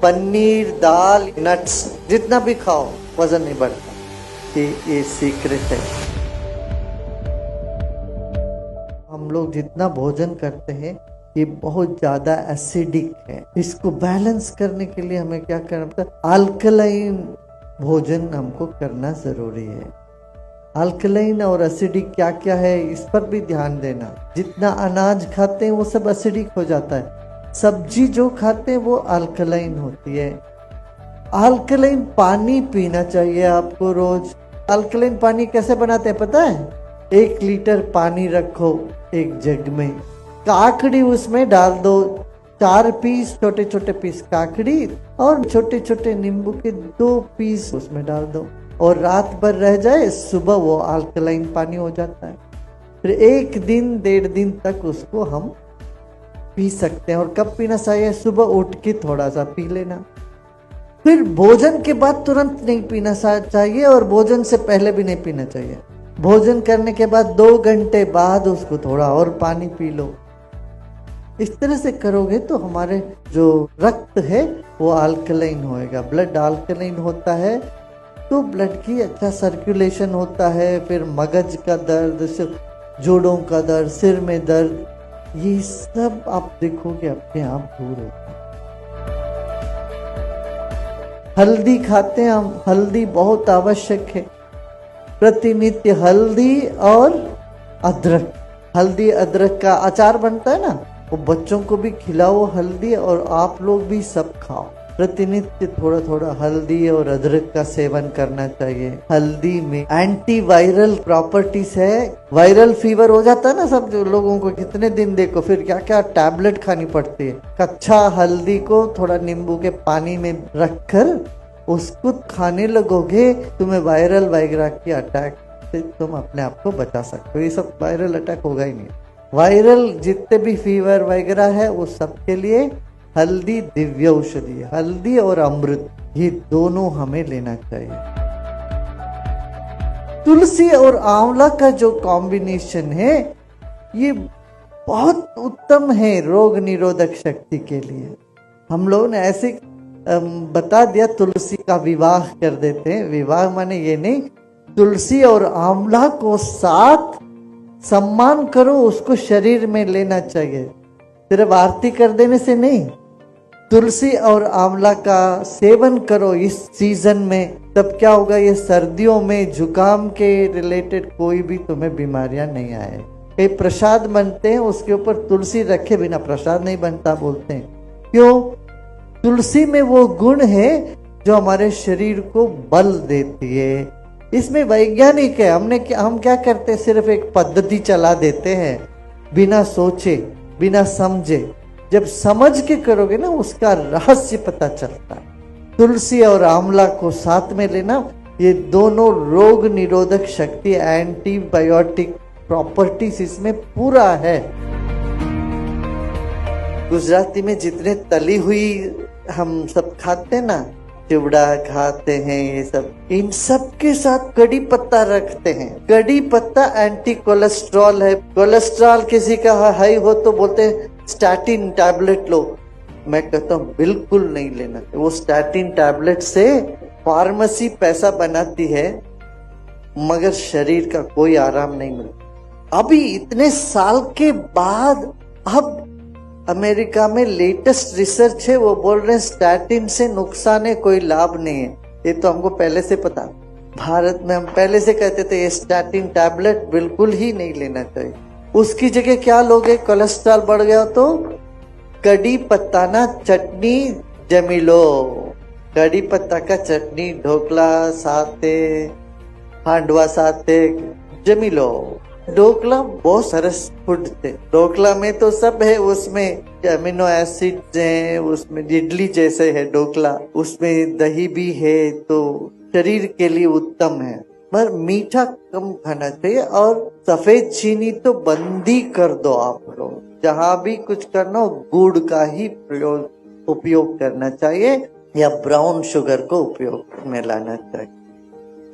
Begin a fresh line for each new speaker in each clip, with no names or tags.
पनीर, दाल, nuts जितना भी खाओ वजन नहीं बढ़ता। ये सीक्रेट है। हम लोग जितना भोजन करते हैं ये बहुत ज्यादा एसिडिक है। इसको बैलेंस करने के लिए हमें क्या करना पड़ता है? अल्कलाइन भोजन हमको करना जरूरी है। अल्कलाइन और एसिडिक क्या क्या है इस पर भी ध्यान देना। जितना अनाज खाते हैं वो सब एसिडिक हो जाता है। सब्जी जो खाते हैं वो अल्कलाइन होती है। अल्कलाइन पानी पीना चाहिए आपको रोज। अल्कलाइन पानी कैसे बनाते हैं पता है? 1 लीटर पानी रखो एक जग में, काकड़ी उसमें डाल दो, 4 पीस छोटे छोटे पीस काकड़ी और छोटे छोटे नींबू के 2 पीस उसमें डाल दो और रात भर रह जाए, सुबह वो अल्कलाइन पानी हो जाता है। फिर 1 दिन 1.5 दिन तक उसको हम पी सकते हैं। और कब पीना चाहिए? सुबह उठ के थोड़ा सा पी लेना। फिर भोजन के बाद तुरंत नहीं पीना चाहिए और भोजन से पहले भी नहीं पीना चाहिए। भोजन करने के बाद 2 घंटे बाद उसको थोड़ा और पानी पी लो। इस तरह से करोगे तो हमारे जो रक्त है वो अल्कलाइन होएगा। ब्लड अल्कलाइन होता है तो ब्लड की अच्छा सर्कुलेशन होता है। फिर मगज का दर्द, जोड़ों का दर्द, सिर में दर्द, ये सब आप देखोगे अपने आप दूर होता है। हल्दी खाते हैं हम, हल्दी बहुत आवश्यक है। प्रतिनित्य हल्दी और अदरक, हल्दी अदरक का अचार बनता है ना, वो बच्चों को भी खिलाओ हल्दी, और आप लोग भी सब खाओ। प्रतिनित्य थोड़ा थोड़ा हल्दी और अदरक का सेवन करना चाहिए। हल्दी में एंटीवायरल प्रॉपर्टीज है। वायरल फीवर हो जाता है ना सब लोगों को, कितने दिन देखो फिर क्या क्या टैबलेट खानी पड़ती है। कच्चा हल्दी को थोड़ा नींबू के पानी में रखकर उसको खाने लगोगे, तुम्हें वायरल वगैरह की अटैक से तुम अपने आप को बचा सकते हो। ये सब वायरल अटैक होगा ही नहीं। वायरल जितने भी फीवर वगैरह है वो सबके लिए हल्दी दिव्य औषधि है। हल्दी और अमृत ये दोनों हमें लेना चाहिए। तुलसी और आंवला का जो कॉम्बिनेशन है ये बहुत उत्तम है रोग निरोधक शक्ति के लिए। हम लोग ने ऐसे बता दिया तुलसी का विवाह कर देते हैं। विवाह माने ये नहीं, तुलसी और आंवला को साथ सम्मान करो, उसको शरीर में लेना चाहिए। सिर्फ आरती कर देने से नहीं, तुलसी और आंवला का सेवन करो इस सीजन में। तब क्या होगा, ये सर्दियों में जुकाम के रिलेटेड कोई भी तुम्हें बीमारियां नहीं आए। कई प्रसाद बनते हैं उसके ऊपर तुलसी रखे बिना प्रसाद नहीं बनता बोलते हैं। क्यों? तुलसी में वो गुण है जो हमारे शरीर को बल देती है। इसमें वैज्ञानिक है। हम क्या करते हैं, सिर्फ एक पद्धति चला देते हैं बिना सोचे बिना समझे। जब समझ के करोगे ना उसका रहस्य पता चलता है। तुलसी और आंवला को साथ में लेना, ये दोनों रोग निरोधक शक्ति, एंटीबायोटिक प्रॉपर्टीज इसमें पूरा है। गुजराती में जितने तली हुई हम सब खाते हैं ना, चिवड़ा खाते हैं, ये सब, इन सब के साथ कड़ी पत्ता रखते हैं। कड़ी पत्ता एंटी कोलेस्ट्रॉल है। कोलेस्ट्रॉल किसी का हाई हो तो बोलते हैं स्टैटिन टैबलेट लो। मैं कहता हूँ बिल्कुल नहीं लेना। वो स्टैटिन टैबलेट से फार्मेसी पैसा बनाती है मगर शरीर का कोई आराम नहीं मिलता। अभी इतने साल के बाद अब अमेरिका में लेटेस्ट रिसर्च है, वो बोल रहे हैं स्टैटिन से नुकसान है, कोई लाभ नहीं है। ये तो हमको पहले से पता। भारत में हम पहले से कहते थे ये स्टैटिन टैबलेट बिल्कुल ही नहीं लेना चाहिए। उसकी जगह क्या लोगे, कोलेस्ट्रॉल बढ़ गया तो कड़ी पत्ता ना चटनी जमी लो। कड़ी पत्ता का चटनी, ढोकला साथे, हांडवा साथे जमी लो। ढोकला बहुत सरस फूड थे। ढोकला में तो सब है, उसमें अमीनो एसिड है, उसमें इडली जैसे है ढोकला, उसमें दही भी है, तो शरीर के लिए उत्तम है। पर मीठा कम खाना चाहिए और सफेद चीनी तो बंद ही कर दो। आप लोग जहाँ भी कुछ करना हो गुड़ का ही उपयोग करना चाहिए या ब्राउन शुगर को उपयोग में लाना चाहिए,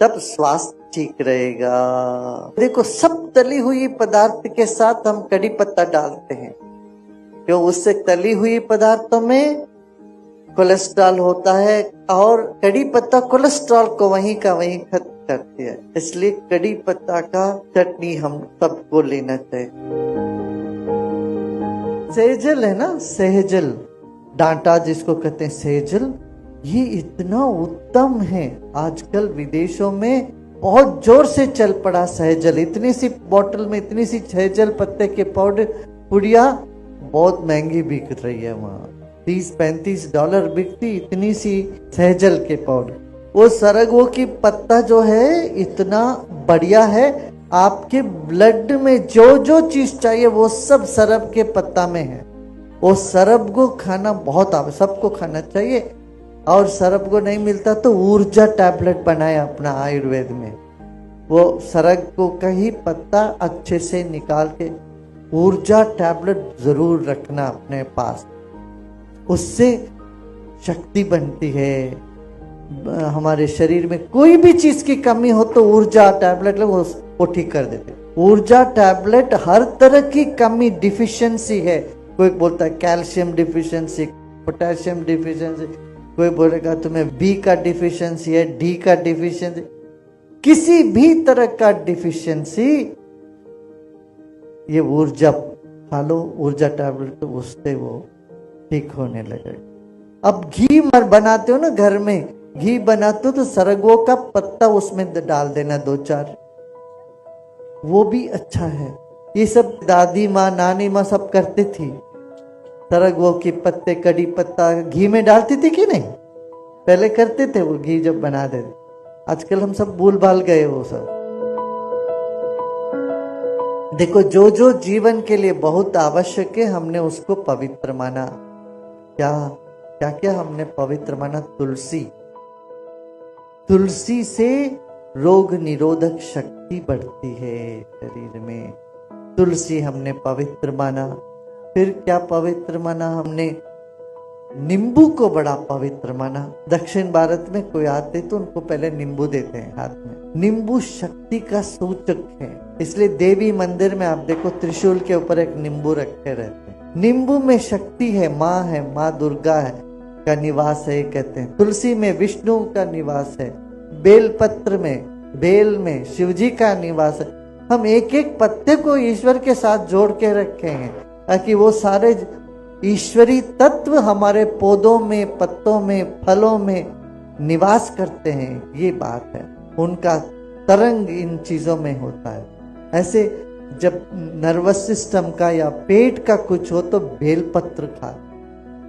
तब स्वास्थ्य ठीक रहेगा। देखो सब तली हुई पदार्थ के साथ हम कड़ी पत्ता डालते हैं, क्यों? उससे तली हुई पदार्थों में कोलेस्ट्रॉल होता है, और कड़ी पत्ता कोलेस्ट्रॉल को वहीं का वहीं खत्म करती है। इसलिए कड़ी पत्ता का चटनी हम सबको लेना चाहिए। सेजल है ना, सेजल, डांटा जिसको कहते हैं सेजल, ये इतना उत्तम है। आजकल विदेशों में बहुत जोर से चल पड़ा सहजल। इतनी सी बोतल में इतनी सी सहजल पत्ते के पाउडर पुड़िया बहुत महंगी बिक रही है वहाँ। $30-35 बिकती इतनी सी सहजल के पाउडर। वो सरगवो की पत्ता जो है इतना बढ़िया है, आपके ब्लड में जो जो चीज चाहिए वो सब सरब के पत्ता में है। वो सरब को खाना बहुत सबको खाना चाहिए। और सरब को नहीं मिलता तो ऊर्जा टैबलेट बनाए अपना आयुर्वेद में। वो सरग को का ही पत्ता अच्छे से निकाल के ऊर्जा टैबलेट जरूर रखना अपने पास, उससे शक्ति बनती है। हमारे शरीर में कोई भी चीज की कमी हो तो ऊर्जा टैबलेट वो ठीक कर देते। ऊर्जा टैबलेट हर तरह की कमी डिफिशियंसी है। कोई बोलता है कैल्शियम डिफिशियंसी, पोटेशियम डिफिशियंसी, कोई बोलेगा तुम्हें बी का डिफिशियंसी है, डी का डिफिशियंसी, किसी भी तरह का डिफिशियंसी, ये ऊर्जा खा लो, ऊर्जा टैबलेट, तो उससे वो ठीक होने लगे। अब घी बनाते हो ना घर में, घी बनाते हो तो सरगवो का पत्ता उसमें डाल देना 2-4, वो भी अच्छा है। ये सब दादी माँ नानी माँ सब करती थी। सरगवो की पत्ते कड़ी पत्ता घी में डालती थी कि नहीं, पहले करते थे वो घी जब बना देते। आजकल हम सब भूल भाल गए वो सब। देखो जो जो जीवन के लिए बहुत आवश्यक है हमने उसको पवित्र माना। क्या क्या क्या हमने पवित्र माना? तुलसी, तुलसी से रोग निरोधक शक्ति बढ़ती है शरीर में। तुलसी हमने पवित्र माना। फिर क्या पवित्र माना हमने? नींबू को बड़ा पवित्र माना। दक्षिण भारत में कोई आते तो उनको पहले नींबू देते हैं हाथ में। नींबू शक्ति का सूचक है, इसलिए देवी मंदिर में आप देखो त्रिशूल के ऊपर एक नींबू रखे रहते हैं। नींबू में शक्ति है, माँ दुर्गा है का निवास है कहते हैं। तुलसी में विष्णु का निवास है। बेल पत्र में, बेल में शिवजी का निवास है। हम एक एक पत्ते को ईश्वर के साथ जोड़ के रखे हैं ताकि वो सारे ईश्वरी तत्व हमारे पौधों में, पत्तों में, फलों में निवास करते हैं। ये बात है, उनका तरंग इन चीजों में होता है। ऐसे जब नर्वस सिस्टम का या पेट का कुछ हो तो बेल पत्र खा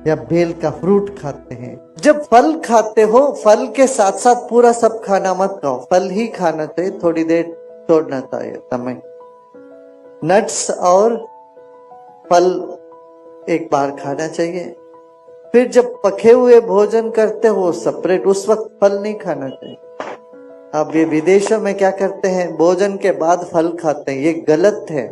या बेल का फ्रूट खाते हैं। जब फल खाते हो, फल के साथ साथ पूरा सब खाना मत खाओ, फल ही खाना चाहिए, थोड़ी देर छोड़ना चाहिए समय। नट्स और फल एक बार खाना चाहिए। फिर जब पके हुए भोजन करते हो सेपरेट, उस वक्त फल नहीं खाना चाहिए। अब ये विदेशों में क्या करते हैं, भोजन के बाद फल खाते हैं, ये गलत है।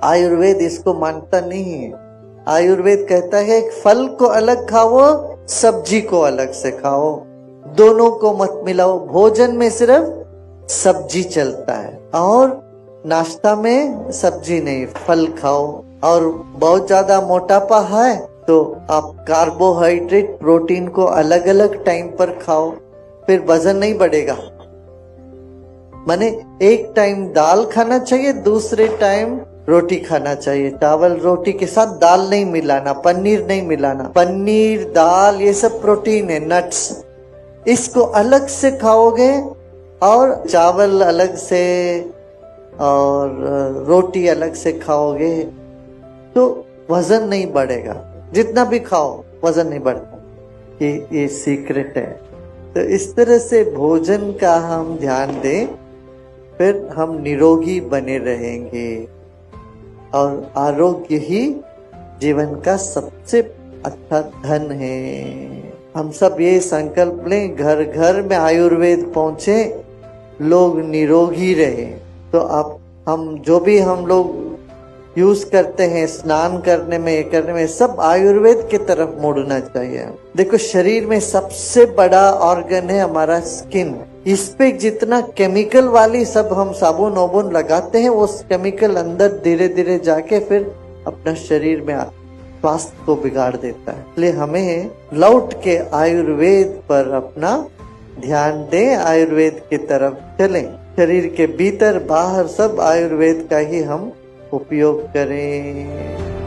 आयुर्वेद इसको मानता नहीं है। आयुर्वेद कहता है फल को अलग खाओ, सब्जी को अलग से खाओ, दोनों को मत मिलाओ। भोजन में सिर्फ सब्जी चलता है और नाश्ता में सब्जी नहीं, फल खाओ। और बहुत ज्यादा मोटापा है तो आप कार्बोहाइड्रेट प्रोटीन को अलग अलग टाइम पर खाओ, फिर वजन नहीं बढ़ेगा। माने एक टाइम दाल खाना चाहिए, दूसरे टाइम रोटी खाना चाहिए। चावल रोटी के साथ दाल नहीं मिलाना, पनीर नहीं मिलाना। पनीर, दाल ये सब प्रोटीन है, नट्स, इसको अलग से खाओगे और चावल अलग से और रोटी अलग से खाओगे तो वजन नहीं बढ़ेगा। जितना भी खाओ वजन नहीं बढ़ता। ये सीक्रेट है। तो इस तरह से भोजन का हम ध्यान दें, फिर हम निरोगी बने रहेंगे। और आरोग्य ही जीवन का सबसे अच्छा धन है। हम सब ये संकल्प लें, घर घर में आयुर्वेद पहुंचे, लोग निरोगी रहे। तो अब हम जो भी हम लोग यूज करते हैं स्नान करने में, ये करने में, सब आयुर्वेद की तरफ मुड़ना चाहिए। देखो शरीर में सबसे बड़ा ऑर्गन है हमारा स्किन। इस पे जितना केमिकल वाली सब हम साबुन वाबुन लगाते हैं, वो केमिकल अंदर धीरे धीरे जाके फिर अपना शरीर में स्वास्थ्य को बिगाड़ देता है। इसलिए हमें लौट के आयुर्वेद पर अपना ध्यान दें, आयुर्वेद की तरफ चलें। शरीर के भीतर बाहर सब आयुर्वेद का ही हम उपयोग करें।